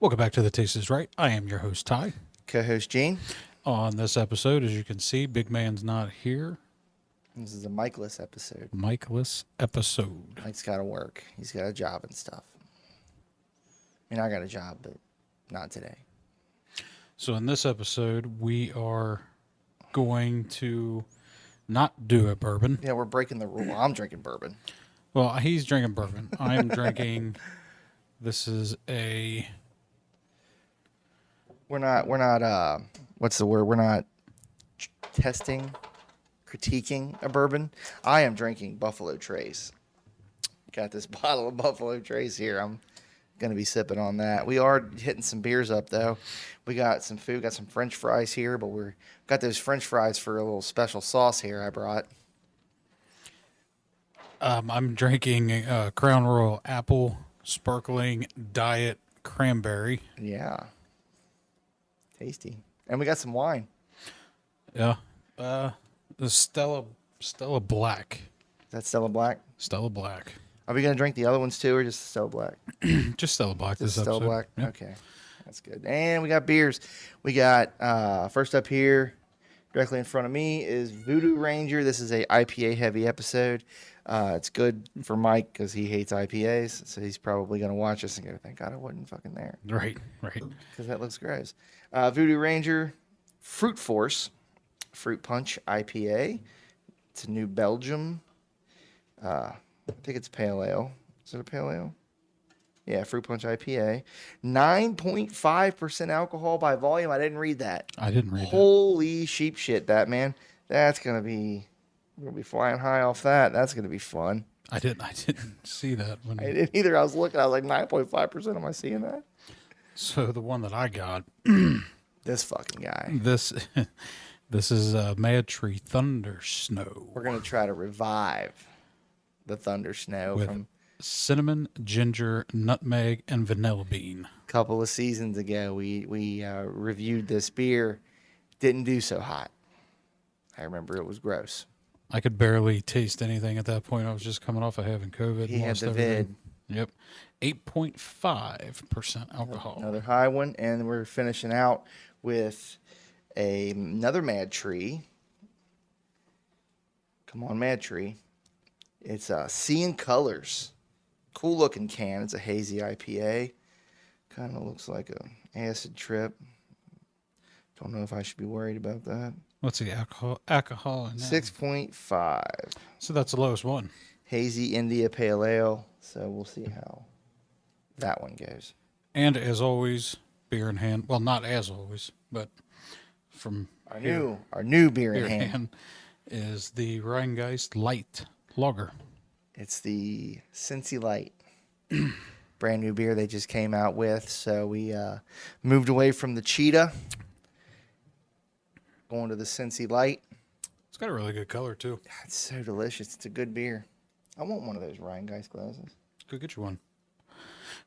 Welcome back to The Taste is Right. I am your host, Ty. Co-host Gene. On this episode, as you can see, Big Man's not here. This is a Mike-less episode. Mike-less episode. Mike's got to work. He's got a job and stuff. I mean, I got a job, but not today. So in this episode, we are going to not do a bourbon. Yeah, we're breaking the rule. I'm drinking bourbon. Well, he's drinking bourbon. I'm drinking... This is a... We're not, what's the word? We're not testing, critiquing a bourbon. I am drinking Buffalo Trace. Got this bottle of Buffalo Trace here. I'm going to be sipping on that. We are hitting some beers up, though. We got some food, got some French fries here, but we're got those French fries for a little special sauce here I brought. I'm drinking Crown Royal Apple Sparkling Diet Cranberry. Yeah. Tasty. And we got some wine. Yeah. The Stella Black. Is that Stella Black? Stella Black. Are we going to drink the other ones too, or just Stella Black? Just Stella Black this Stella episode. Black? Yep. Okay. That's good. And we got beers. We got, first up here, directly in front of me, is Voodoo Ranger. This is a IPA-heavy episode. It's good for Mike because he hates IPAs, so he's probably going to watch this and go, thank God I wasn't fucking there. Right. Because that looks gross. Voodoo Ranger, Fruit Force, Fruit Punch IPA. It's a New Belgium. I think it's pale ale. Is it a pale ale? Yeah, Fruit Punch IPA. 9.5% alcohol by volume. I didn't read that. I didn't read that. Holy sheep shit, that, man. That's going to be... We're going to be flying high off that. That's going to be fun. I didn't see that. I didn't either. I was looking. I was like, 9.5%. Am I seeing that? So the one that I got... This fucking guy. This is Mad Tree Thundersnow. We're going to try to revive the Thundersnow with from cinnamon, ginger, nutmeg, and vanilla bean. a couple of seasons ago. We reviewed this beer. Didn't do so hot. I remember it was gross. I could barely taste anything at that point. I was just coming off of having COVID. He had lost the everything. Yep. 8.5% alcohol. Another high one. And we're finishing out with another Mad Tree. Come on, Mad Tree. It's Seeing Colors. Cool looking can. It's a hazy IPA. Kind of looks like a acid trip. Don't know if I should be worried about that. What's the alcohol in that? 6.5. So that's the lowest one. Hazy India Pale Ale. So we'll see how that one goes. And as always, beer in hand. Well, not as always, but from Our new beer in beer in hand. hand is the Rheingeist Light Lager. It's the Cincy Light. Brand new beer they just came out with. So we moved away from the Cheetah. Going to the Cincy Light. It's got a really good color, too. It's so delicious. It's a good beer. I want one of those Rheingeist glasses. Go get you one.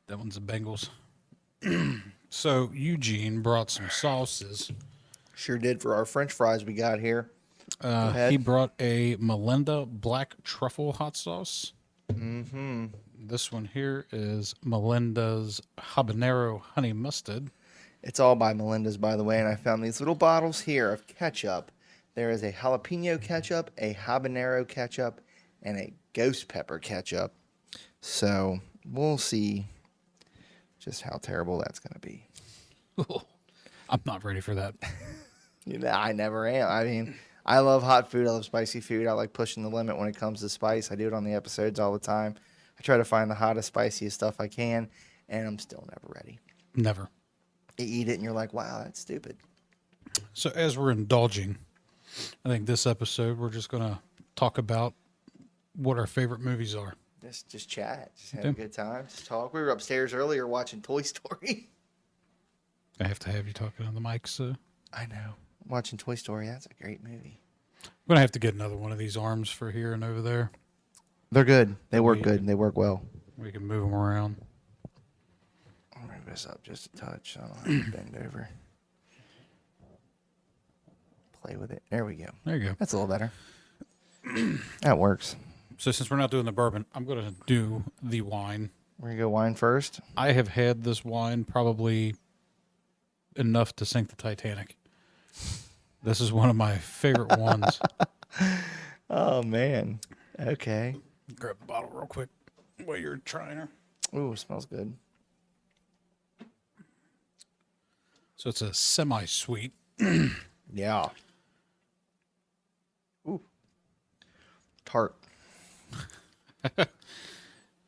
That one's the Bengals. So Eugene brought some sauces. Sure did for our French fries we got here. He brought a Melinda black truffle hot sauce. Mm-hmm. This one here is Melinda's habanero honey mustard. It's all by Melinda's, by the way, and I found these little bottles here of ketchup. There is a jalapeno ketchup, a habanero ketchup, and a ghost pepper ketchup. So we'll see just how terrible that's going to be. I'm not ready for that. I never am. I mean, I love hot food. I love spicy food. I like pushing the limit when it comes to spice. I do it on the episodes all the time. I try to find the hottest, spiciest stuff I can, and I'm still never ready. Never. You eat it, and you're like, wow, that's stupid. So as we're indulging, I think this episode we're just going to talk about what our favorite movies are. Just chat. Just have a good time. Just talk. We were upstairs earlier watching Toy Story. I have to have you talking on the mic, so. I know. Watching Toy Story, that's a great movie. I'm going to have to get another one of these arms for here and over there. They're good. They work good, and they work well. We can move them around. I'll move this up just a touch so I don't have to bend over. Play with it. There we go. There you go. That's a little better. That works. So since we're not doing the bourbon, I'm going to do the wine We're gonna go wine first. I have had this wine probably enough to sink the Titanic. This is one of my favorite ones. Oh man. Okay. Grab the bottle real quick while you're trying her. Ooh, smells good. So it's a semi-sweet. Yeah. Ooh. Tart.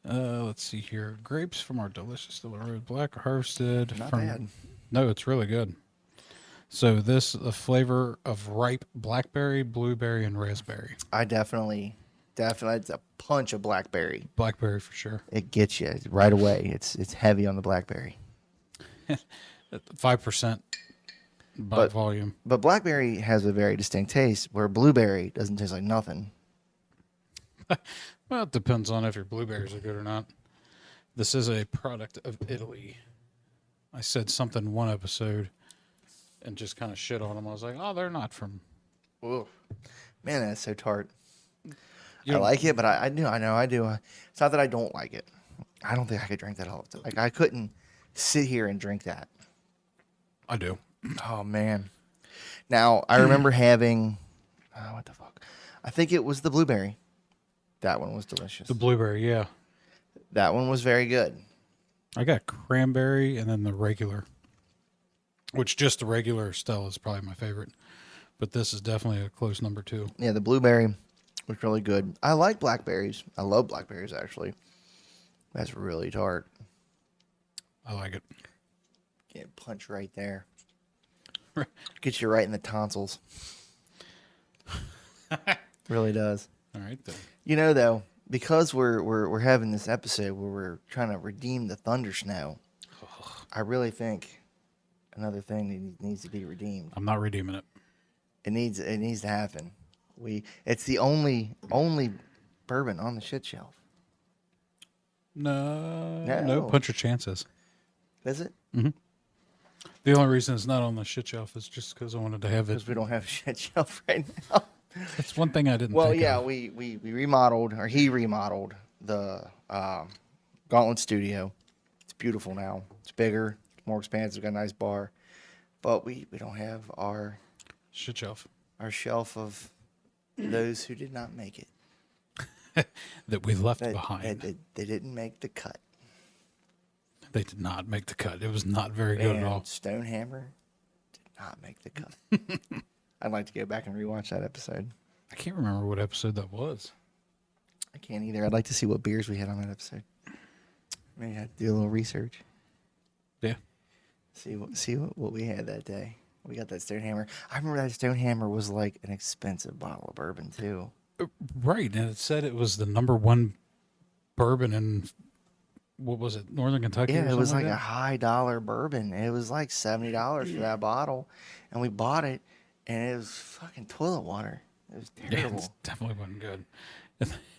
Let's see here. Grapes from our delicious Stella Road Black harvested. Not from, bad. No, it's really good. So this the flavor of ripe blackberry, blueberry, and raspberry. I definitely, it's a punch of blackberry. Blackberry for sure. It gets you right away. It's heavy on the blackberry. 5% by volume. But blackberry has a very distinct taste, where blueberry doesn't taste like nothing. Well, it depends on if your blueberries are good or not. This is a product of Italy. I said something one episode and just kind of shit on them. I was like, oh, they're not from. Ooh. Man, that's so tart. You I like it, but I do. It's not that I don't like it. I don't think I could drink that all the time. Like, I couldn't sit here and drink that. I do. Oh, man. Now, I remember having, what the fuck? I think it was the blueberry. That one was delicious. The blueberry, yeah. That one was very good. I got cranberry and then the regular, which just the regular Stella is probably my favorite. But this is definitely a close number 2. Yeah, the blueberry was really good. I like blackberries. I love blackberries, actually. That's really tart. I like it. Get punch right there. Gets you right in the tonsils. Really does. All right, then. You know, though, because we're having this episode where we're trying to redeem the Thundersnow, I really think another thing needs to be redeemed. I'm not redeeming it. It needs to happen. It's the only bourbon on the shit shelf. No, punch your chances. Is it? The only reason it's not on the shit shelf is just because I wanted to have it. Because we don't have a shit shelf right now. That's one thing I didn't Well, think yeah, of. we remodeled, or he remodeled the Gauntlet Studio. It's beautiful now. It's bigger, more expansive, got a nice bar. But we don't have our Shit shelf. shelf of those who did not make it. That we left They behind. they didn't make the cut. They did not make the cut. It was not very good at And all. Stonehammer did not make the cut. I'd like to go back and rewatch that episode. I can't remember what episode that was. I can't either. I'd like to see what beers we had on that episode. Maybe I have to do a little research. Yeah. See what we had that day. We got that Stonehammer. I remember that Stonehammer was like an expensive bottle of bourbon too. Right, and it said it was the #1 bourbon in, what was it, Northern Kentucky? Yeah, or it was something like a that? high dollar bourbon. It was like $70 for that bottle, and we bought it, and it was fucking toilet water. It was Yeah, terrible. it definitely wasn't good.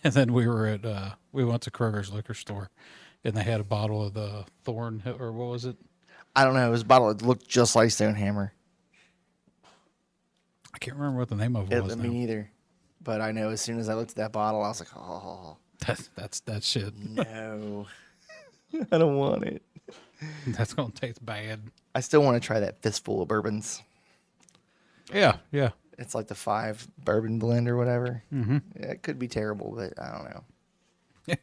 And then we were at we went to Kroger's liquor store, and they had a bottle of the Thorn, or what was it? I don't know. It was a bottle that looked just like Stonehammer. I can't remember what the name of it was. Me now. neither. But I know as soon as I looked at that bottle, I was like, oh, That's that shit. no. I don't want it. That's gonna taste bad. I still want to try that fistful of bourbons. Yeah, yeah. It's like the 5 bourbon blend or whatever. Mm-hmm. Yeah, it could be terrible, but I don't know.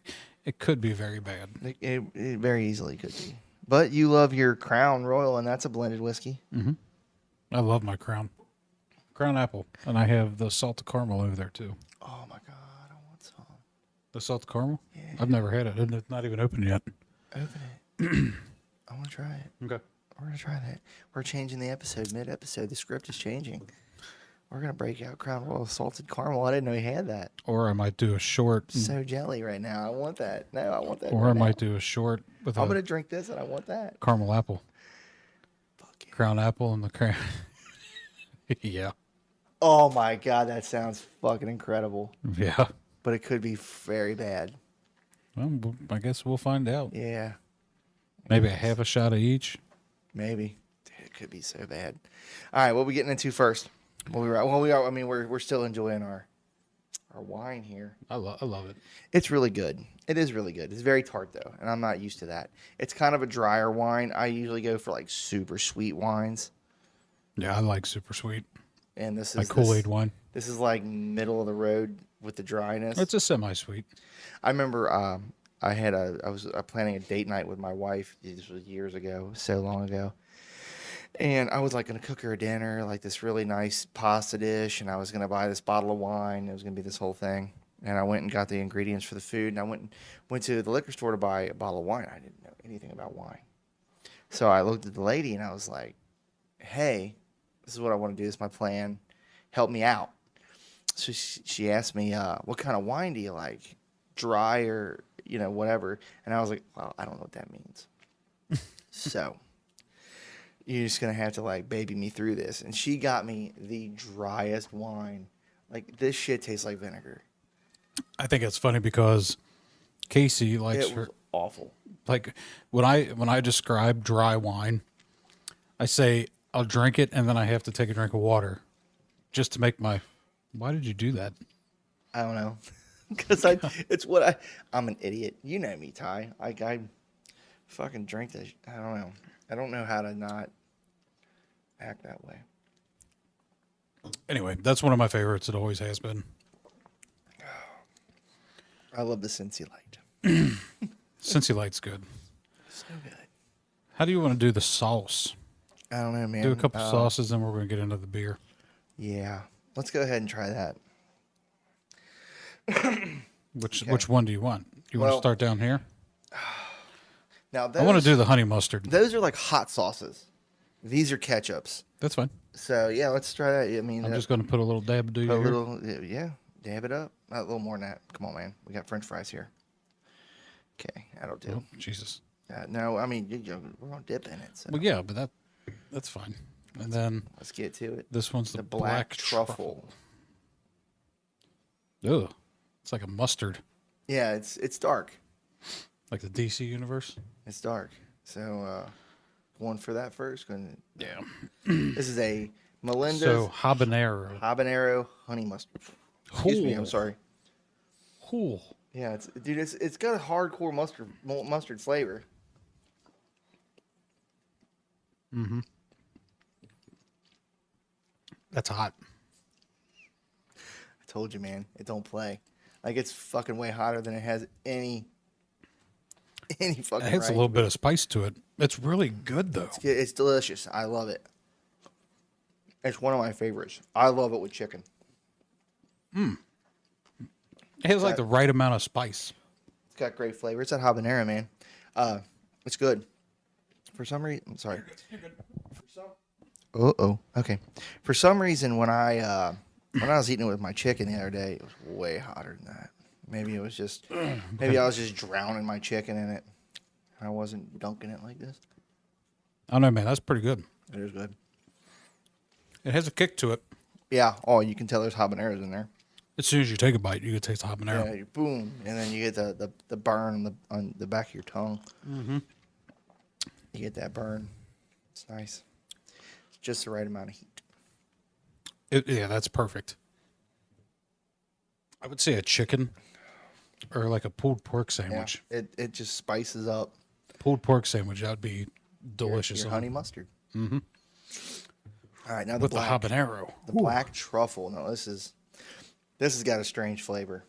It could be very bad. It very easily could be. But you love your Crown Royal, and that's a blended whiskey. I love my Crown Apple, and I have the salted caramel over there too. Oh my God, I want some. The salted caramel? Yeah. I've never had it. It's not even open yet. Open it. I want to try it. Okay. We're going to try that. We're changing the episode mid-episode. The script is changing. We're going to break out Crown Royal salted caramel. I didn't know he had that. Or I might do a short. So jelly right now. I want that. No, I want that. Or right I might now. do a short with I'm a going to drink this, and I want that. caramel apple. Fuck yeah. Crown apple and the crown. Yeah. Oh my God, that sounds fucking incredible. Yeah. But it could be very bad. Well, I guess we'll find out. Yeah, Maybe a half a shot of each. maybe. Dude, it could be so bad. All right, what are we getting into first? I mean, we're still enjoying our wine here. I love it. It's really good. It is really good. It's very tart though, and I'm not used to that. It's kind of a drier wine. I usually go for like super sweet wines, Yeah, I like super sweet. and this Like is Kool-Aid wine. This is like middle of the road with the dryness. It's a semi-sweet. I remember I was planning a date night with my wife. This was years ago, so long ago. And I was like going to cook her a dinner, like this really nice pasta dish, and I was going to buy this bottle of wine. It was going to be this whole thing. And I went and got the ingredients for the food, and I went to the liquor store to buy a bottle of wine. I didn't know anything about wine. So I looked at the lady, and I was like, hey, this is what I want to do. This is my plan. Help me out. So she asked me, what kind of wine do you like? Dry or, whatever. And I was like, well, I don't know what that means. So you're just going to have to like baby me through this. And she got me the driest wine. Like this shit tastes like vinegar. I think it's funny because Casey likes It was awful. like when I describe dry wine, I say I'll drink it and then I have to take a drink of water just to make my. Why did you do that? I don't know. Because I'm an idiot. You know me, Ty. I fucking drink that. I don't know. I don't know how to not act that way. Anyway, that's one of my favorites. It always has been. I love the Cincy Light. Cincy Light's good. So good. How do you want to do the sauce? I don't know, man. Do a couple sauces, then we're going to get into the beer. Yeah. Let's go ahead and try that. Which one do you want? You want to start down here? Now I want to do the honey mustard. Those are like hot sauces. These are ketchups. That's fine. So yeah, let's try that. I mean, I'm just going to put a little dab of do put you a here. little, yeah, dab it up. A little more than that. Come on, man. We got French fries here. Okay, that'll do. Oh, Jesus. No, I mean we're gonna dip in it. So Well, yeah, but that's fine. And then let's get to it. this one's the black truffle. Ugh. It's like a mustard. Yeah, it's dark. Like the DC universe? It's dark. So one for that first. Yeah. This is a Melinda So habanero honey mustard. Excuse me, I'm sorry. Cool. Yeah, it's got a hardcore mustard flavor. Mm-hmm. That's hot. I told you, man. It don't play. Like it's fucking way hotter than it has any fucking. It has a little bit of spice to it. It's really good though. It's delicious. I love it. It's one of my favorites. I love it with chicken. It has like the right amount of spice. It's got great flavor. It's that habanero, man. It's good. For some reason, I'm sorry. You're good. Okay. For some reason, when I was eating it with my chicken the other day, it was way hotter than that. Maybe it was just, maybe I was just drowning my chicken in it. I wasn't dunking it like this. I don't know, man. That's pretty good. It is good. It has a kick to it. Yeah. Oh, you can tell there's habaneros in there. As soon as you take a bite, you can taste the habanero. Yeah. Boom, and then you get the burn on the back of your tongue. Mm-hmm. You get that burn. It's nice. It's just the right amount of heat. Yeah, that's perfect. I would say a chicken or like a pulled pork sandwich. Yeah. It just spices up. Pulled pork sandwich, that would be delicious. Your honey mustard. Mm-hmm. All right, now With the habanero. The black truffle. No, this has got a strange flavor.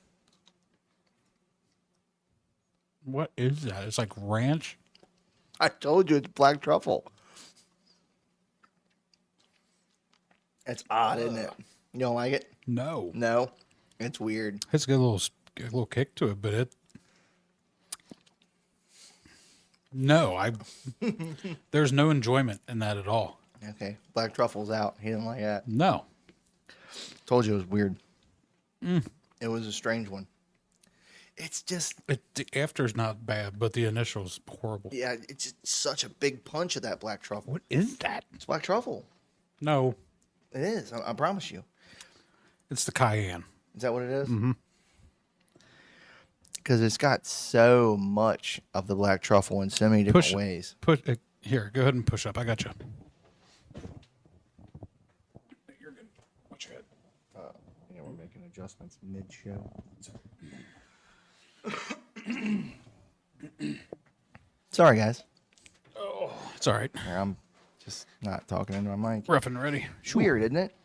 What is that? It's like ranch? I told you it's black truffle. It's odd, isn't it? You don't like it? No. No, it's weird. It's got a little kick to it, but it. No, there's no enjoyment in that at all. Okay, black truffle's out. He didn't like that. No. Told you it was weird. It was a strange one. It's just The after's not bad, but the initial's horrible. yeah, it's just such a big punch of that black truffle. What is that? It's black truffle. No, It is. I promise you. it's the cayenne. Is that what it is? Mm-hmm. Because it's got so much of the black truffle in so many different ways. Here, go ahead and push up. I got you. You're good. Watch your head. Yeah, we're making a adjustments mid-show. Sorry, guys. It's all right. Here, I'm just not talking into my mic. Rough and ready. It's weird, isn't it?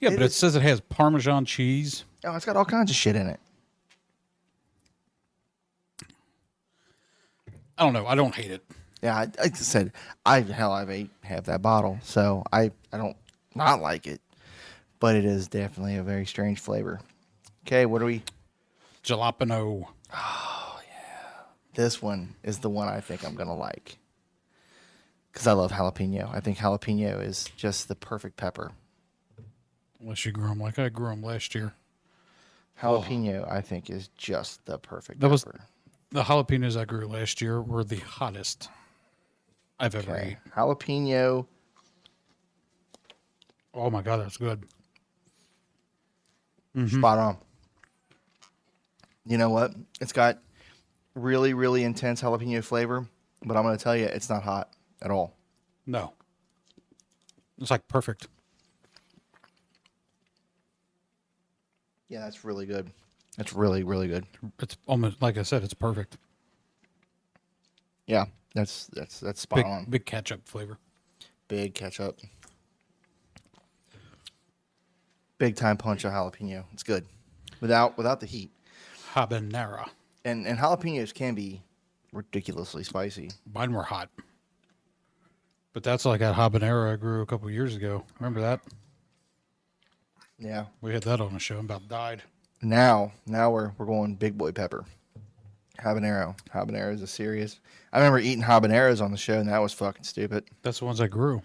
Yeah, but it says it has Parmesan cheese. Oh, it's got all kinds of shit in it. I don't know. I don't hate it. Yeah, I said, I've half that bottle, so I don't not like it. But it is definitely a very strange flavor. Okay, what are we? Jalapeno. This one is the one I think I'm going to like. Because I love jalapeno. I think jalapeno is just the perfect pepper. Unless you grew them like I grew them last year. Jalapeno, I think, is just the perfect That was pepper. the jalapenos I grew last year were the hottest I've ever Okay, ate. jalapeno. Oh my god, that's good. Spot on. You know what? It's got really, really intense jalapeno flavor, but I'm going to tell you, it's not hot at all. No, it's like perfect. Yeah, that's really good. That's really, really good. It's almost like I said, it's perfect. Yeah, that's spot on. Big ketchup flavor. Big ketchup. Big time punch of jalapeno. It's good. Without the heat. Habanero. And jalapenos can be ridiculously spicy. Mine were hot. But that's like that habanero I grew a couple years ago. Remember that? Yeah. We had that on the show and about died. Now we're going big boy pepper. Habanero. Habanero is a serious. I remember eating habaneros on the show, and that was fucking stupid. That's the ones I grew.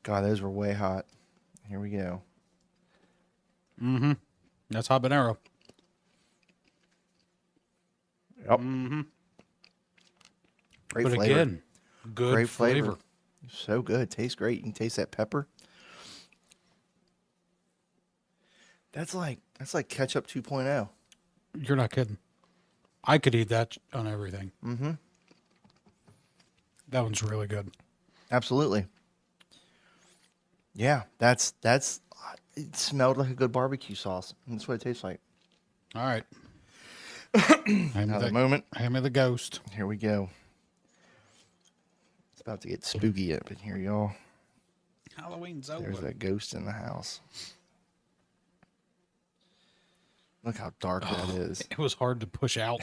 God, those were way hot. Here we go. Mm-hmm. That's habanero. Yep. Mm-hmm. Great But flavor. again, good Great flavor. So good. Tastes great. You can taste that pepper. That's like ketchup 2.0. You're not kidding. I could eat that on everything. Mm-hmm. That one's really good. Absolutely. Yeah, that's it smelled like a good barbecue sauce. That's what it tastes like. All right. Hand me Another the moment. Hand me the ghost. Here we go. It's about to get spooky up in here, y'all. Halloween's over. There's that ghost in the house. Look how dark that is. It was hard to push out.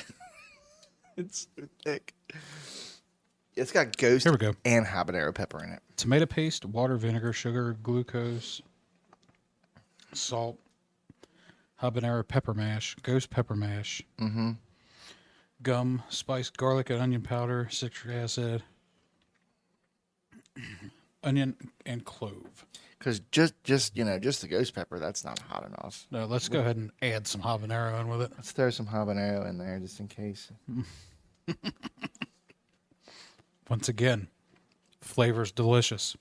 It's so thick. It's got ghost Here we go. and habanero pepper in it. Tomato paste, water, vinegar, sugar, glucose, salt, habanero pepper mash, ghost pepper mash, gum, spice, garlic and onion powder, citric acid, onion, and clove. Because just the ghost pepper, that's not hot enough. No, let's go ahead and add some habanero in with it. Let's throw some habanero in there just in case. Once again, flavor's delicious.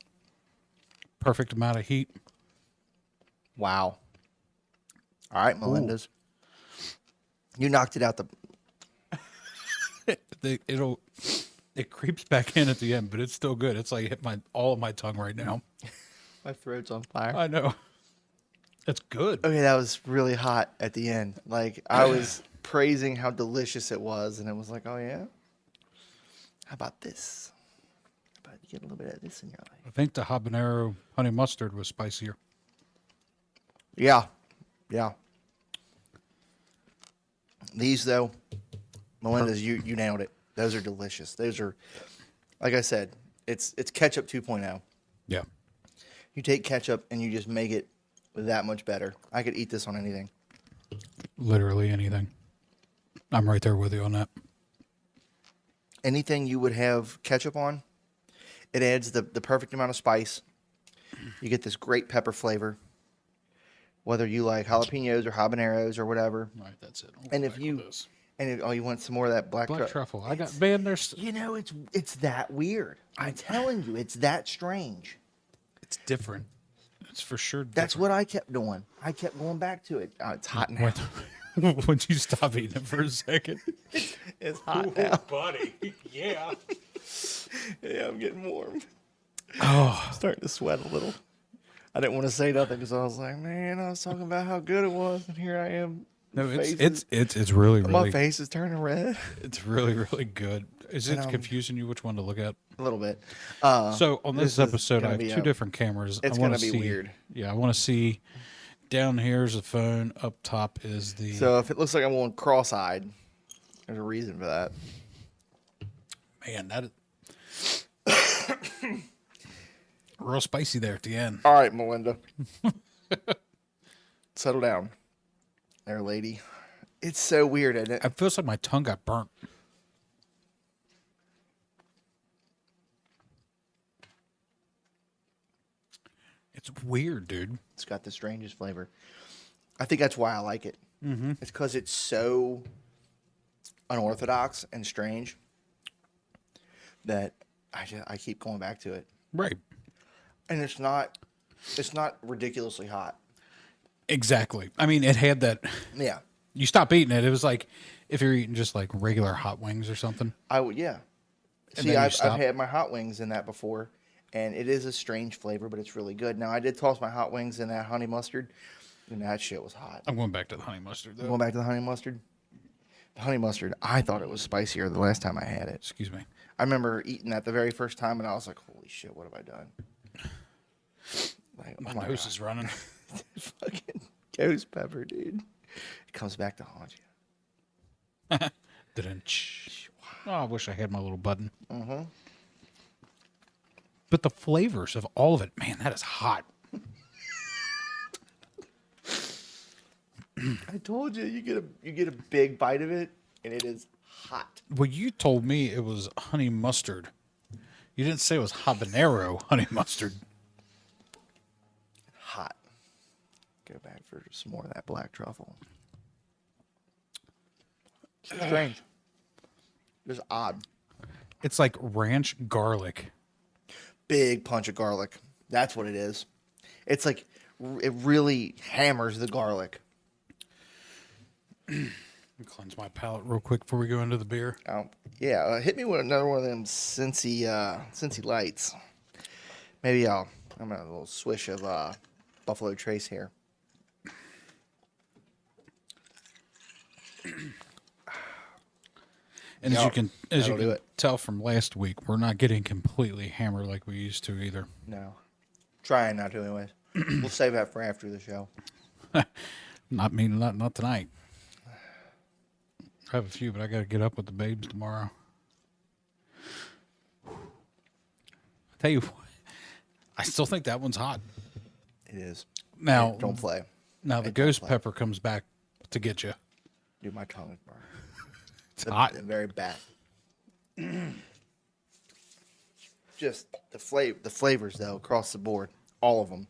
Perfect amount of heat. Wow. All right, Melinda's. You knocked it out It creeps back in at the end, but it's still good. It's like hit all of my tongue right now. My throat's on fire. I know. It's good. Okay, that was really hot at the end. Like, I was praising how delicious it was, and it was like, oh, yeah? How about this? How about you get a little bit of this in your life? I think the habanero honey mustard was spicier. Yeah. Yeah. These, though, Melinda's, you nailed it. Those are delicious. Those are, like I said, it's ketchup 2.0. Yeah. You take ketchup and you just make it that much better. I could eat this on anything. Literally anything. I'm right there with you on that. Anything you would have ketchup on, it adds the perfect amount of spice. You get this great pepper flavor, whether you like jalapenos or habaneros or whatever. All right, that's it. And if you you want some more of that black truffle. I got, man, there's... You know, it's that weird. I'm telling you, it's that strange. It's different. It's for sure different. That's what I kept doing. I kept going back to it. It's hot now. Once you stop eating it for a second. It's hot now. Buddy. Yeah. Yeah, I'm getting warm. Oh. I'm starting to sweat a little. I didn't want to say nothing because I was like, man, I was talking about how good it was, and here I am No, Face it's really my really face is turning red. it's really really good. Is it And, confusing you which one to look at? A little bit. So on this is episode, I gonna have be two different cameras. It's I want gonna to be see. weird. Yeah, I want to see. Down here's the phone. Up top is the. So if it looks like I'm going cross-eyed, there's a reason for that. Man, that is real spicy there at the end. All right, Melinda. Settle down. There, lady. It's so weird, isn't it? It feels like my tongue got burnt. It's weird, dude. It's got the strangest flavor. I think that's why I like it. Mm-hmm. It's because it's so unorthodox and strange that I keep going back to it. Right. And it's not ridiculously hot. Exactly. I mean, it had that. Yeah. You stop eating it. It was like if you're eating just like regular hot wings or something. I would, yeah. And See, then you I've stop. had my hot wings in that before, and it is a strange flavor, but it's really good. Now, I did toss my hot wings in that honey mustard, and that shit was hot. I'm going back to the honey mustard though. Going back to the honey mustard. The honey mustard, I thought it was spicier the last time I had it. Excuse me. I remember eating that the very first time, and I was like, "Holy shit, what have I done?" Like, My oh nose God. is running. Fucking ghost pepper, dude. It comes back to haunt you. Oh, I wish I had my little button. But the flavors of all of it, man, that is hot. I told you, you get a big bite of it, and it is hot. Well, you told me it was honey mustard. You didn't say it was habanero honey mustard. Hot. Go back for some more of that black truffle. It's strange. It's odd. It's like ranch garlic. Big punch of garlic. That's what it is. It's like it really hammers the garlic. Let me cleanse my palate real quick before we go into the beer. Yeah, hit me with another one of them Cincy lights. Maybe I'm gonna have a little swish of Buffalo Trace here. And Yep, as you that'll do can it. tell from last week, we're not getting completely hammered like we used to either. No, trying not to anyways. We'll save that for after the show. Not tonight. I have a few, but I got to get up with the babes tomorrow. I'll tell you what, I still think that one's hot. It is. Now, Don't play. Now the ghost pepper comes back to get you. Dude, my tongue is burned. It's hot. The very back. Just the flavors though across the board, all of them.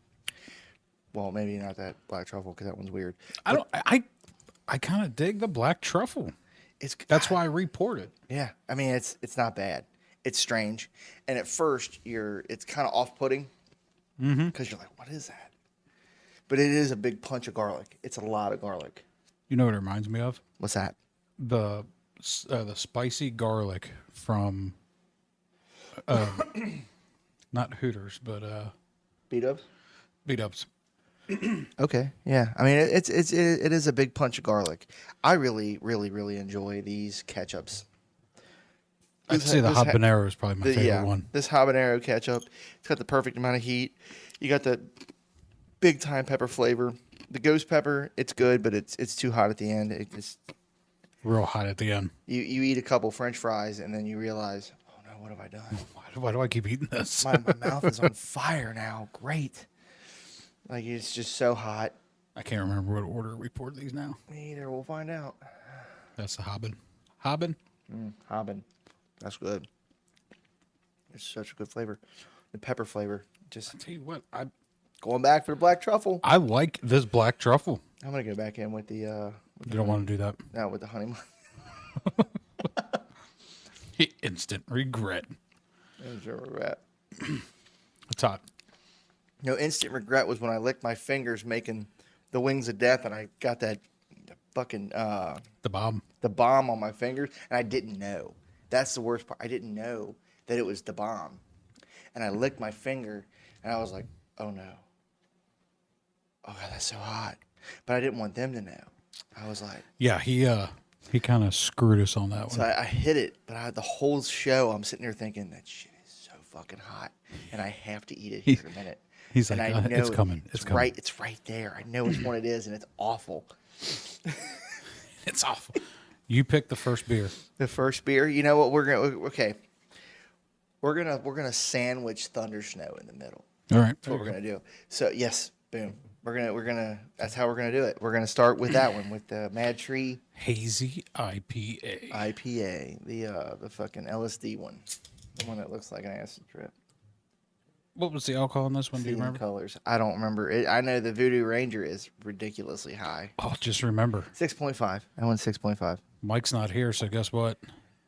Well, maybe not that black truffle because that one's weird. I kind of dig the black truffle. That's why I report it. Yeah, I mean it's not bad. It's strange, and at first it's kind of off-putting because you're like, what is that? But it is a big punch of garlic. It's a lot of garlic. You know what it reminds me of? What's that? The spicy garlic from not Hooters, but B-dubs? B-dubs. Okay, yeah. I mean, it is a big punch of garlic. I really, really, really enjoy these ketchups. I'd say the habanero is probably my favorite one. This habanero ketchup, it's got the perfect amount of heat. You got the big time pepper flavor. The ghost pepper, it's good, but it's too hot at the end. It's real hot at the end. You eat a couple French fries and then you realize, oh no, what have I done? Why do I keep eating this? My mouth is on fire now. Great. Like it's just so hot. I can't remember what order we poured these now. Me either. We'll find out. That's the Hobbin. Hobbin? Hobbin. That's good. It's such a good flavor. The pepper flavor. Just I tell you what, going back for the black truffle. I like this black truffle. I'm gonna go back in with the. You don't want to do that. No, with the honey. Instant regret. There's your regret. It's hot. No, instant regret was when I licked my fingers making the wings of death, and I got that fucking The bomb. the bomb on my fingers, and I didn't know. That's the worst part. I didn't know that it was the bomb, and I licked my finger, and I was like, "Oh no! Oh God, that's so hot!" But I didn't want them to know. I was like, Yeah, he kind of screwed us on that so one. I hit it, but the whole show I'm sitting there thinking that shit is so fucking hot, and I have to eat it here in a minute. He's And like, I know it's coming. It's coming. right. It's right there. I know which one it is, and it's awful. It's awful. You picked the first beer. The first beer. You know what? We're gonna sandwich Thundersnow in the middle. All right. That's what we're gonna do. So yes, boom. We're gonna. That's how we're gonna do it. We're gonna start with that one with the Mad Tree Hazy IPA. the fucking LSD one, the one that looks like an acid trip. What was the alcohol in this one? Do you Seeing remember? colors. I don't remember it. I know the Voodoo Ranger is ridiculously high. Oh, just remember, 6.5. That one's 6.5. Mike's not here, so guess what?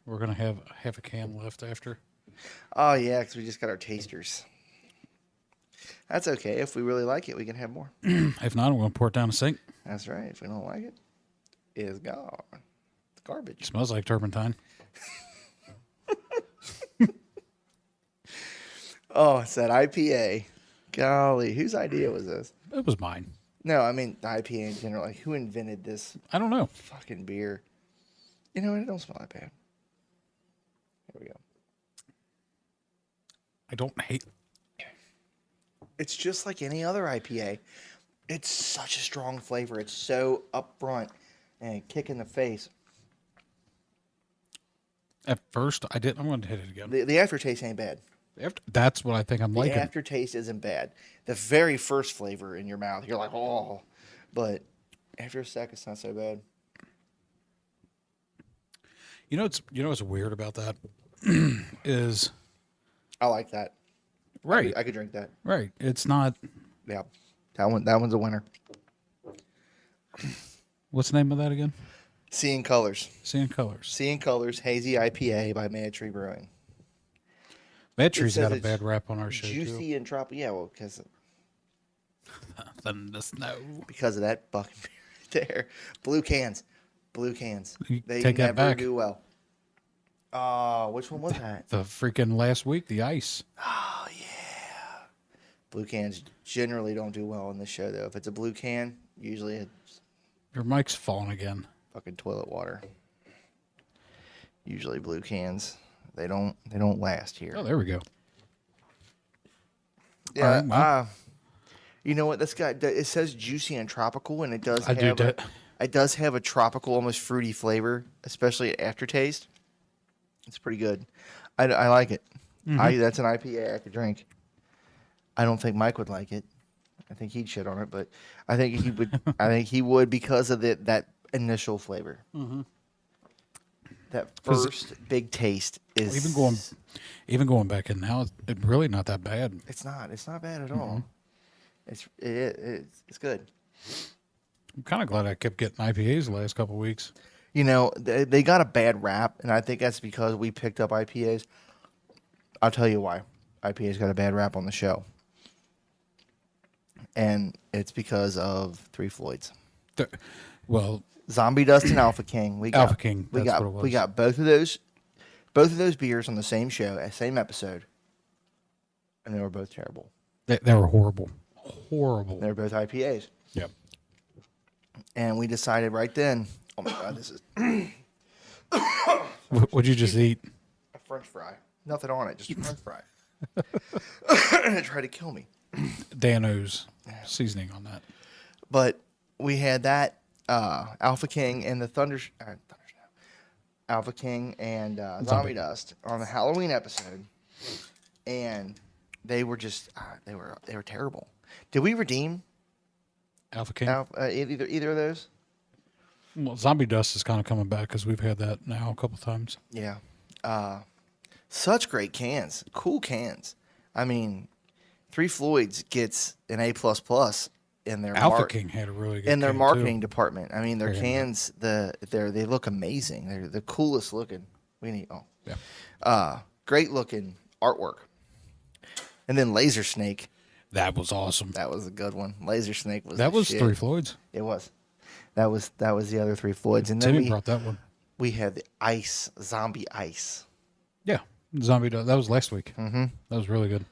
We're gonna have a can left after. Oh yeah, because we just got our tasters. That's okay. If we really like it, we can have more. If not, I'm gonna pour it down the sink. That's right. If we don't like it, it's gone. It's garbage. It smells like turpentine. Oh, it's that IPA. Golly, whose idea was this? It was mine. No, I mean the IPA in general. Like, who invented this I don't know. fucking beer? You know what? It don't smell that bad. Here we go. I don't hate. It's just like any other IPA. It's such a strong flavor. It's so upfront and kick in the face. At first, I didn't. I'm gonna hit it again. The aftertaste ain't bad. That's what I think I'm The liking. aftertaste isn't bad. The very first flavor in your mouth, you're like, oh. But after a sec, it's not so bad. You know what's weird about that is I like that. right. I could drink that. Right. It's not. Yeah. That one's a winner. What's the name of that again? Seeing Colors. Seeing Colors. Seeing Colors Hazy IPA by Mad Tree Brewing. Mad Tree's says got a it's bad rap on our show Juicy and tropical. Yeah, well, too. Thundersnow. because of that fucking beer right there. Blue cans. You They take that never back. do well. Oh, which one was that? The freaking last week, the ice. Oh, yeah. Blue cans generally don't do well on this show, though. If it's a blue can, usually it's Your mic's falling again. fucking toilet water. Usually blue cans, they don't last here. Oh, there we go. Yeah, All right, well. you know what? This guy, it says juicy and tropical, and it does I do have that. it does have a tropical, almost fruity flavor, especially at aftertaste. It's pretty good. I like it. Mm-hmm. That's an IPA I could drink. I don't think Mike would like it. I think he'd shit on it, but I think he would. I think he would because of that initial flavor. Mm-hmm. That first big taste is Even going back in now, it's really not that bad. It's not bad at all. It's good. I'm kind of glad I kept getting IPAs the last couple of weeks. You know, they got a bad rap, and I think that's because we picked up IPAs. I'll tell you why IPAs got a bad rap on the show. And it's because of Three Floyds. Well, Zombie Dust and Alpha King. Alpha King, that's what it was. We got both of those beers on the same show, same episode. And they were both terrible. they were horrible. Horrible. They were both IPAs. Yep. And we decided right then, oh my God, this is What'd you just eat? a French fry. Nothing on it, just a French fry. And it tried to kill me. Dano's seasoning on that. But we had that Alpha King and the Thundersnow. Alpha King and Zombie Dust on the Halloween episode, and they were just they were terrible. Did we redeem Alpha King. either of those? Well, Zombie Dust is kind of coming back because we've had that now a couple times. Yeah, such great cans, cool cans. I mean, Three Floyds gets an A++ in their Alpha King had a really good in their can, marketing too. department. I mean, their Yeah. cans, they look amazing. They're the coolest looking. Yeah. Great looking artwork. And then Laser Snake, That was awesome. that was a good one. Laser Snake was That the was shit. Three Floyds. It was. That was the other Three Floyds. And then Timmy brought that one. we had the ice, zombie ice. Yeah. Zombie Dust. That was last week. Mm-hmm. That was really good.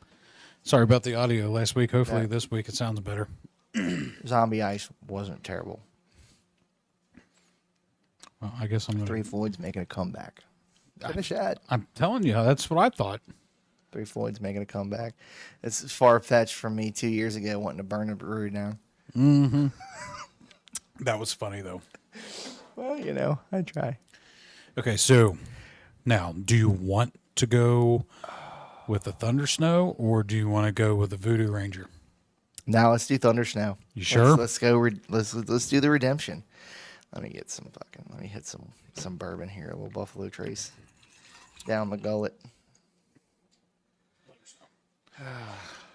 Sorry about the audio last week. Hopefully this week it sounds better. Zombie ice wasn't terrible. Well, I guess I'm going Three to... Floyd's making a comeback. Finish that. I'm telling you, that's what I thought. Three Floyd's making a comeback. It's far-fetched from me 2 years ago wanting to burn a brewery down. Mm-hmm. That was funny, though. Well, you know, I try. Okay, so now, do you want to go with the Thundersnow, or do you want to go with the Voodoo Ranger? Now let's do Thundersnow. You sure? Let's go. Let's do the redemption. Let me get some fucking. Let me hit some bourbon here. A little Buffalo Trace down the gullet.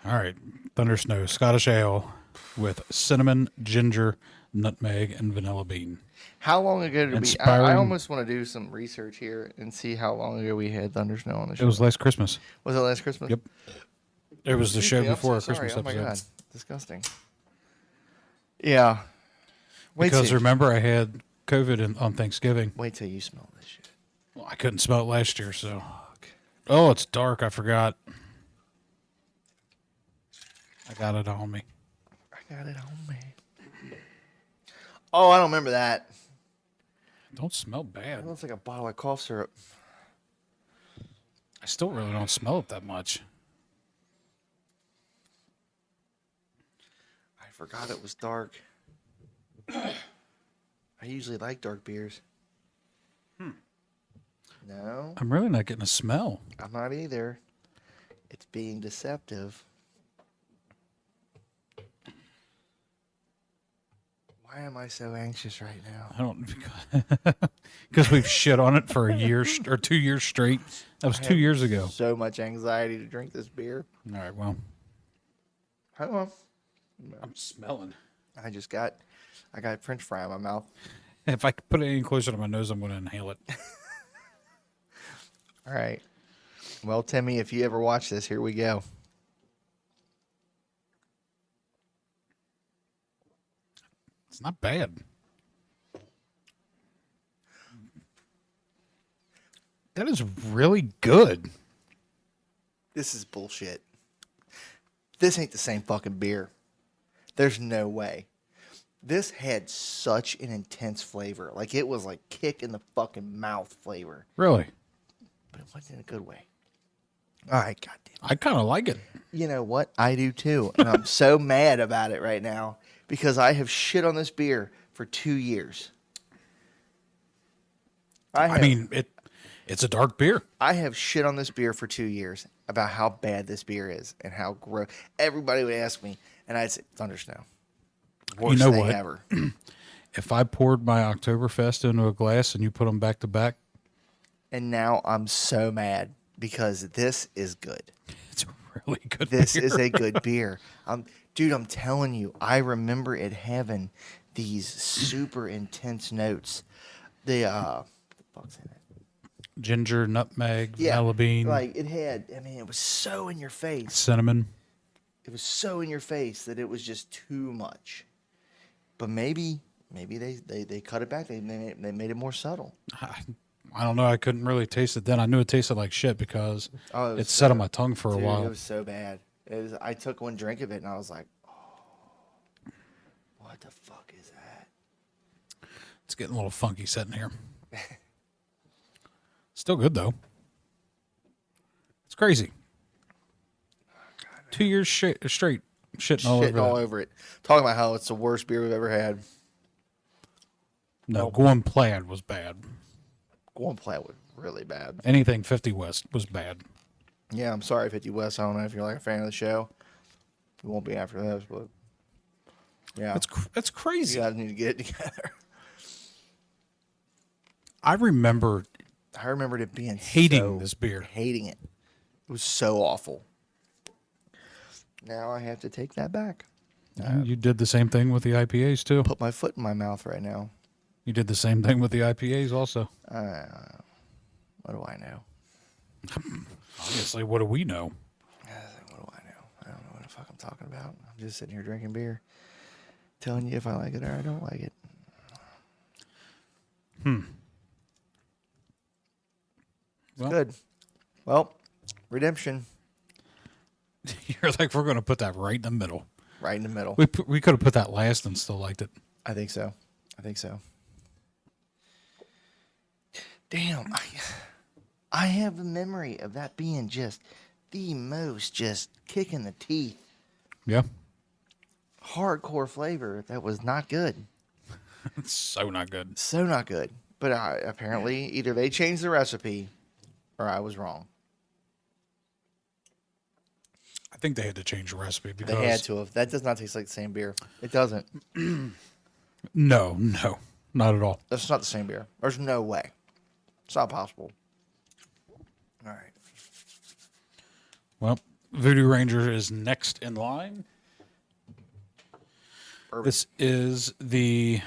All right, Thundersnow Scottish Ale with cinnamon, ginger, nutmeg, and vanilla bean. How long ago did we? Inspiring. I almost want to do some research here and see how long ago we had Thundersnow on the show. It was last Christmas. Was it last Christmas? Yep. It was the show I'm before our so sorry. Christmas episode. Oh my god, disgusting. Yeah. Because remember, I had COVID on Thanksgiving. Wait till you smell this shit. Well, I couldn't smell it last year, so. Oh, it's dark. I forgot. I got it on me. I got it on me. Oh, I don't remember that. Don't smell bad. It looks like a bottle of cough syrup. I still really don't smell it that much. I forgot it was dark. I usually like dark beers. No, I'm really not getting a smell. I'm not either. It's being deceptive. Why am I so anxious right now? I don't, because we've shit on it for a year or 2 years straight. That was 2 years ago. So much anxiety to drink this beer. All right, well, Hold on. I'm smelling. I got French fry in my mouth. If I put it any closer to my nose, I'm going to inhale it. All right. Well, Timmy, if you ever watch this, here we go. It's not bad. That is really good. This is bullshit. This ain't the same fucking beer. There's no way. This had such an intense flavor. Like, it was like kick in the fucking mouth flavor. Really? But it wasn't in a good way. All right, goddamn. I kind of like it. You know what? I do too. And I'm so mad about it right now because I have shit on this beer for 2 years. I mean, it's a dark beer. I have shit on this beer for 2 years about how bad this beer is and how gross. Everybody would ask me, and I'd say, Thundersnow. Worst thing ever. If I poured my Oktoberfest into a glass and you put them back to back. And now I'm so mad because this is good. It's a really good This beer. is a good beer. Dude, I'm telling you, I remember it having these super intense notes. What the fuck's in it? Ginger, nutmeg, vanilla bean. Like it had, I mean, it was so in your face. Cinnamon. It was so in your face that it was just too much. But maybe they cut it back. They made it more subtle. I don't know. I couldn't really taste it then. I knew it tasted like shit because it so, sat on my tongue for a dude, while. It was so bad. I took one drink of it and I was like, oh, what the fuck is that? It's getting a little funky sitting here. Still good though. It's crazy. 2 years straight shitting all over it. Talking about how it's the worst beer we've ever had. No, Gorham Plaid was bad. Gorham Plaid was really bad. Anything 50 West was bad. Yeah, I'm sorry, 50 West. I don't know if you're like a fan of the show. We won't be after this, but yeah, That's crazy. you guys need to get it together. I remembered it being hating this beer. Hating it. It was so awful. Now I have to take that back. You did the same thing with the IPAs too. Put my foot in my mouth right now. You did the same thing with the IPAs also. What do I know? Obviously, what do we know? What do I know? I don't know what the fuck I'm talking about. I'm just sitting here drinking beer, telling you if I like it or I don't like it. Well, Good. Well, redemption. You're like, we're going to put that right in the middle. Right in the middle. We could have put that last and still liked it. I think so. Damn, I have a memory of that being just the most just kick in the teeth, Yeah. hardcore flavor that was not good. It's so not good. So not good. But apparently, either they changed the recipe or I was wrong. I think they had to change the recipe because They had to have. That does not taste like the same beer. It doesn't. No, not at all. That's not the same beer. There's no way. It's not possible. All right. Well, Voodoo Ranger is next in line. Bourbon. This is the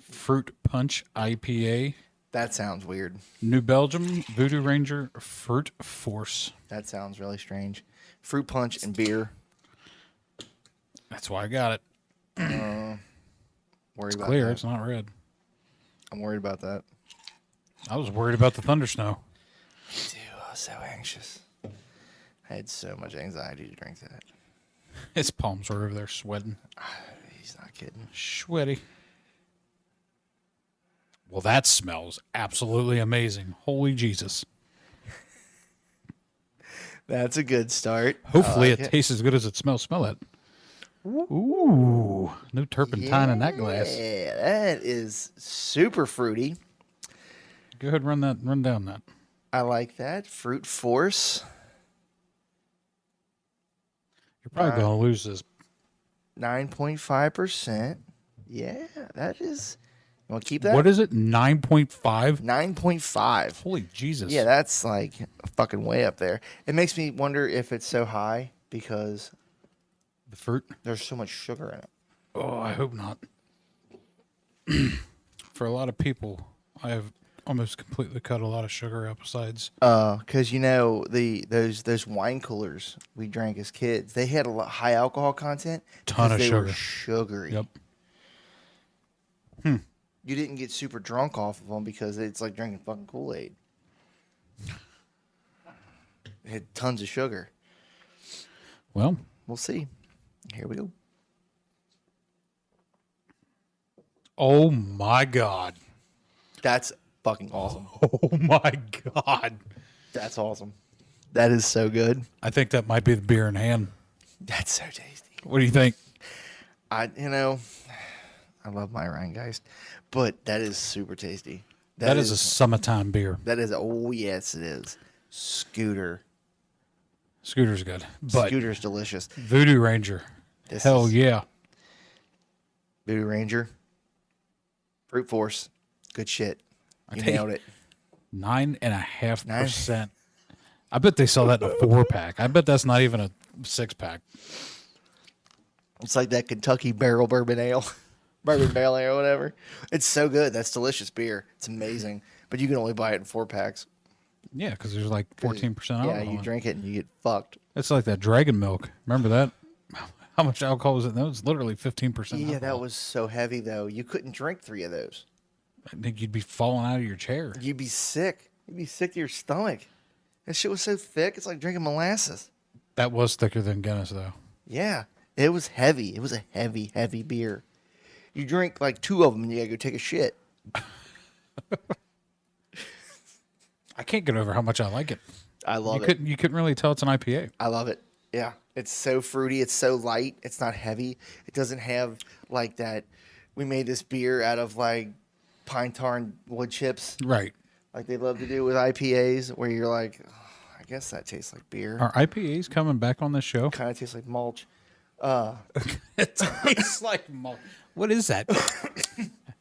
Fruit Punch IPA. That sounds weird. New Belgium Voodoo Ranger Fruit Force. That sounds really strange. Fruit punch and beer. That's why I got it. Worried It's about clear. that. It's not red. I'm worried about that. I was worried about the Thundersnow. Dude, I was so anxious. I had so much anxiety to drink that. His palms are over there sweating. He's not kidding. Sweaty. Well, that smells absolutely amazing. Holy Jesus. That's a good start. Hopefully like it tastes as good as it smells. Smell it. Ooh. No turpentine in that glass. Yeah, that is super fruity. Go ahead and run down that. I like that. Fruit Force. You're probably going to lose this. 9.5%. Yeah, that is. You want to keep that? What is it? 9.5? 9.5. Holy Jesus. Yeah, that's like fucking way up there. It makes me wonder if it's so high because The fruit? there's so much sugar in it. Oh, I hope not. For a lot of people, I have almost completely cut a lot of sugar out besides. Because you know those wine coolers we drank as kids, they had a lot high alcohol content. Ton of they sugar. Were sugary. Yep. You didn't get super drunk off of them because it's like drinking fucking Kool-Aid. It had tons of sugar. Well, We'll see. Here we go. oh my God. That's fucking awesome. Oh my God. That's awesome. That is so good. I think that might be the beer in hand. That's so tasty. What do you think? I love my Rheingeist, but that is super tasty. That is a summertime beer. That is. Oh yes, it is. Scooter. Scooter's good. But Scooter's delicious. Voodoo Ranger. This Hell is- yeah. Voodoo Ranger. Fruit Force. Good shit. You tell you- nailed it. 9.5%. I bet they sell that in a 4-pack. I bet that's not even a 6-pack. It's like that Kentucky barrel bourbon ale. Bourbon barrel ale or whatever. It's so good. That's delicious beer. It's amazing. But you can only buy it in 4-packs. Yeah, because there's like 14% alcohol. Yeah, you in it. drink it and you get fucked. It's like that dragon milk. Remember that? How much alcohol was in that? It was literally 15%. Yeah, alcohol. that was so heavy though. You couldn't drink 3 of those. I think you'd be falling out of your chair. You'd be sick. You'd be sick to your stomach. That shit was so thick. It's like drinking molasses. That was thicker than Guinness, though. Yeah, it was heavy. It was a heavy, heavy beer. You drink like 2 of them and you gotta go take a shit. I can't get over how much I like it. I love it. You couldn't really tell it's an IPA. I love it. Yeah, it's so fruity. It's so light. It's not heavy. It doesn't have like that. We made this beer out of like pine tar and wood chips, Right. like they love to do with IPAs, where you're like, oh, I guess that tastes like beer. Are IPAs coming back on this show? Kind of tastes like mulch. It tastes like malt. What is that?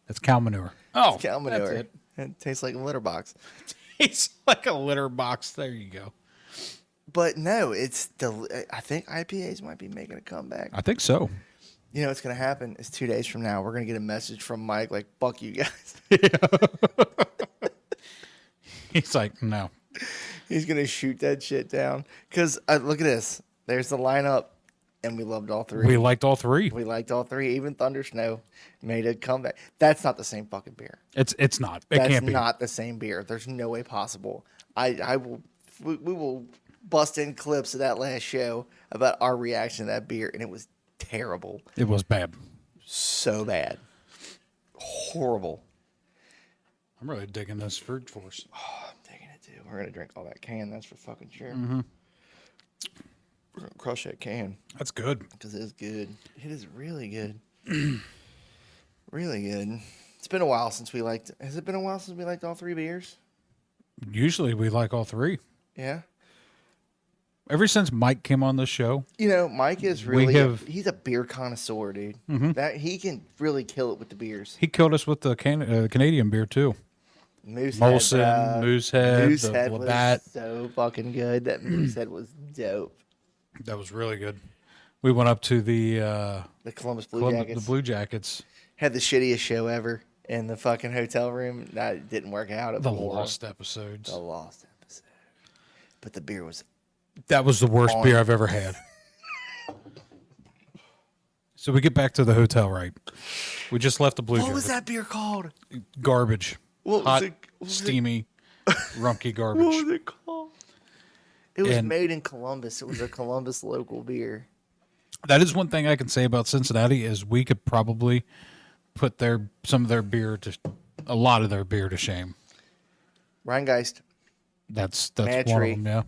That's cow manure. Oh, Cow manure. That's it. It tastes like a litter box. Tastes like a litter box. There you go. But no, I think IPAs might be making a comeback. I think so. You know what's going to happen is 2 days from now, we're going to get a message from Mike like, fuck you guys. He's like, no. He's going to shoot that shit down. Because look at this. There's the lineup, and we loved all 3. We liked all 3. We liked all 3. Even Thundersnow made a comeback. That's not the same fucking beer. It's not. It That's can't be. not the same beer. There's no way possible. We will bust in clips of that last show about our reaction to that beer, and it was terrible. It was bad. So bad. Horrible. I'm really digging this fruit force. Oh, I'm digging it too. We're going to drink all that can. That's for fucking sure. Mm-hmm. We're going to crush that can. That's good. Because it is good. It is really good. Really good. It's been a while since we liked... Has it been a while since we liked all three beers? Usually we like all three. Yeah. Ever since Mike came on the show, You know, Mike is really... he's a beer connoisseur, dude. Mm-hmm. That he can really kill it with the beers. he killed us with the Canadian beer too. Moosehead, Moosehead, Moosehead the was Labatt. so fucking good. That Moosehead was dope. That was really good. We went up to the Columbus Blue Jackets. The Blue Jackets. Had the shittiest show ever in the fucking hotel room. That didn't work out. The lost episodes. The lost episode. But the beer was... That was the worst beer I've ever had. So we get back to the hotel, right? We just left the Blue Jackets. What was that beer called? Garbage. What Hot, was it? steamy, runky garbage. What was it called? It was made in Columbus. It was a Columbus local beer. That is one thing I can say about Cincinnati is we could probably put a lot of their beer to shame. Rheingeist. That's one of them, yeah.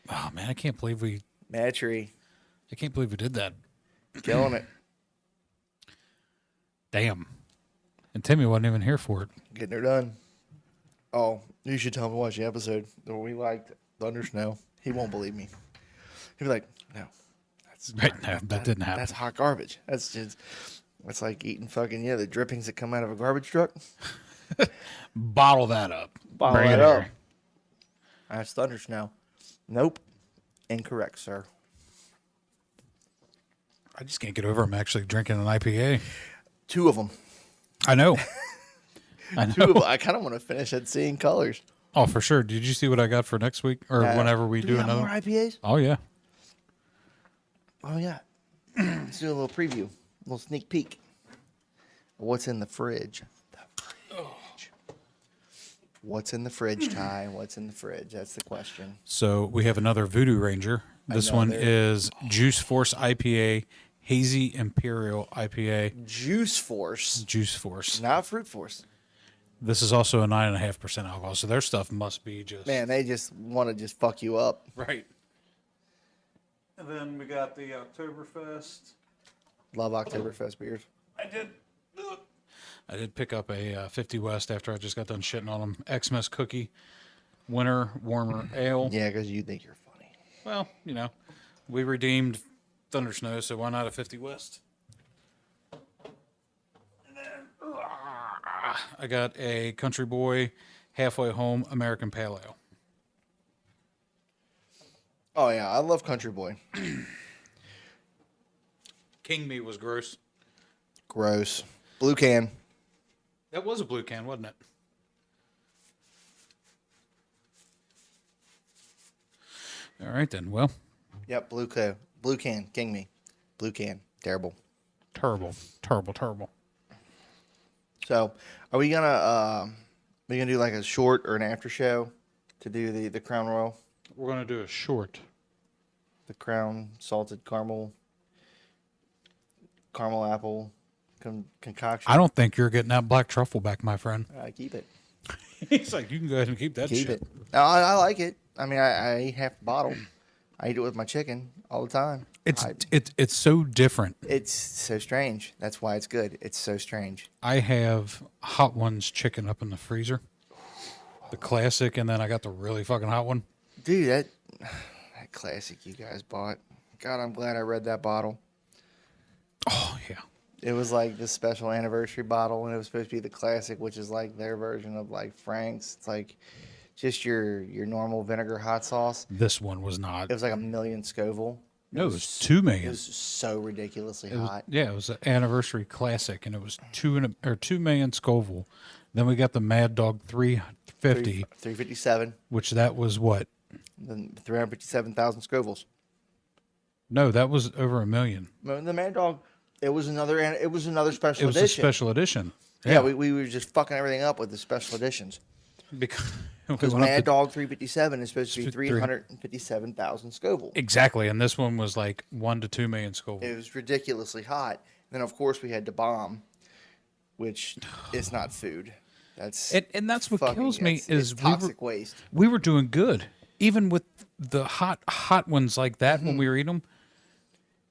Oh man, I can't believe we did that. Killing it. Damn. And Timmy wasn't even here for it. Getting her done. Oh, you should tell him to watch the episode where we liked Thundersnow. He won't believe me. He'll be like, no. That didn't happen. That's hot garbage. That's like eating fucking, the drippings that come out of a garbage truck. Bottle that up. Bottle that up. That's Thundersnow. Nope. Incorrect, sir. I just can't get over I'm actually drinking an IPA. 2 of them. I know. I know. 2 of them. I kind of want to finish at Seeing Colors. Oh, for sure. Did you see what I got for next week or whenever we do another? More IPAs? Oh yeah. Oh yeah. Let's do a little preview, a little sneak peek. What's in the fridge? What's in the fridge, Ty? What's in the fridge? That's the question. So we have another Voodoo Ranger. This one is Juice Force IPA, Hazy Imperial IPA. Juice Force. Juice Force. Not Fruit Force. This is also a 9.5% alcohol, so their stuff must be just... Man, they just want to just fuck you up. Right. And then we got the Oktoberfest. Love Oktoberfest beers. I did pick up a 50 West after I just got done shitting on them. Xmas Cookie, Winter Warmer Ale. Yeah, because you think you're funny. Well, we redeemed Thundersnow, so why not a 50 West? And then I got a Country Boy Halfway Home American Pale Ale. Oh, yeah, I love Country Boy. King Meat was gross. Gross. Blue can. That was a blue can, wasn't it? All right, then. Well. Yep, blue can. King Me. Blue can. Terrible. Terrible. So, are we gonna do like a short or an after show to do the Crown Royal? We're going to do a short. The Crown salted caramel apple concoction. I don't think you're getting that black truffle back, my friend. Keep it. He's like, you can go ahead and keep that Keep shit. it. No, I like it. I mean, I eat half the bottle. I eat it with my chicken all the time. It's so different. It's so strange. That's why it's good. It's so strange. I have Hot Ones chicken up in the freezer. The classic, and then I got the really fucking hot one. Dude, that classic you guys bought. God, I'm glad I read that bottle. Oh, yeah. It was like the special anniversary bottle, and it was supposed to be the classic, which is like their version of like Frank's. It's like just your normal vinegar hot sauce. This one was not. It was like 1,000,000 Scoville. No, it was 2 million. It was so ridiculously hot. Yeah, it was an anniversary classic, and it was 2 million Scoville. Then we got the Mad Dog 350. 357. Which that was what? Then 357,000 Scovilles. No, that was over 1 million. The Mad Dog, it was another special edition. It was a special edition. Yeah, we were just fucking everything up with the special editions. Because Mad Dog 357 is supposed to be 357,000 Scoville. Exactly, and this one was like 1 to 2 million Scoville. It was ridiculously hot. And then, of course, we had the bomb, which is not food. That's And that's what fucking, kills me it's is toxic waste. we were doing good, even with the hot ones like that when we were eating them.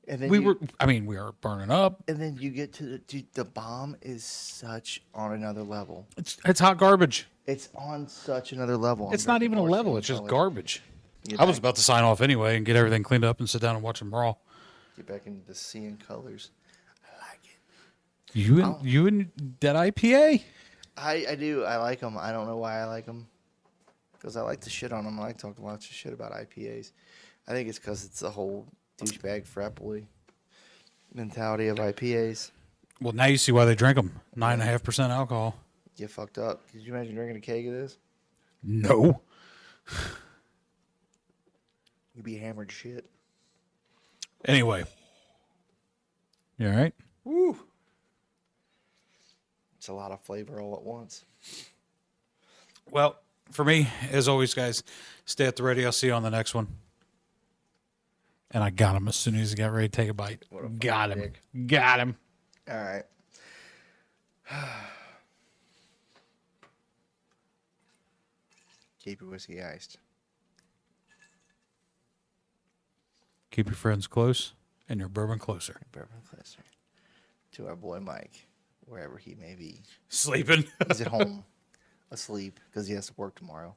And then We were burning up. And then you get to the bomb is such on another level. It's hot garbage. It's on such another level. It's not even a level. It's just garbage. Get I was back- about to sign off anyway and get everything cleaned up and sit down and watch them raw. Get back into the seeing colors. I like it. You and that IPA. I do. I like them. I don't know why I like them. Because I like to shit on them. I like to talk lots of shit about IPAs. I think it's because it's the whole douchebag frapply mentality of IPAs. Well, now you see why they drink them. 9.5% alcohol. Get fucked up. Could you imagine drinking a keg of this? No. You'd be hammered shit. Anyway. You all right? Woo. It's a lot of flavor all at once. Well, for me, as always, guys, stay at the ready. I'll see you on the next one. And I got him as soon as he got ready to take a bite. Got him. Dick. Got him. All right. Keep your whiskey iced. Keep your friends close and your bourbon closer. Bourbon closer. To our boy Mike, wherever he may be. Sleeping. He's at home, asleep, because he has to work tomorrow.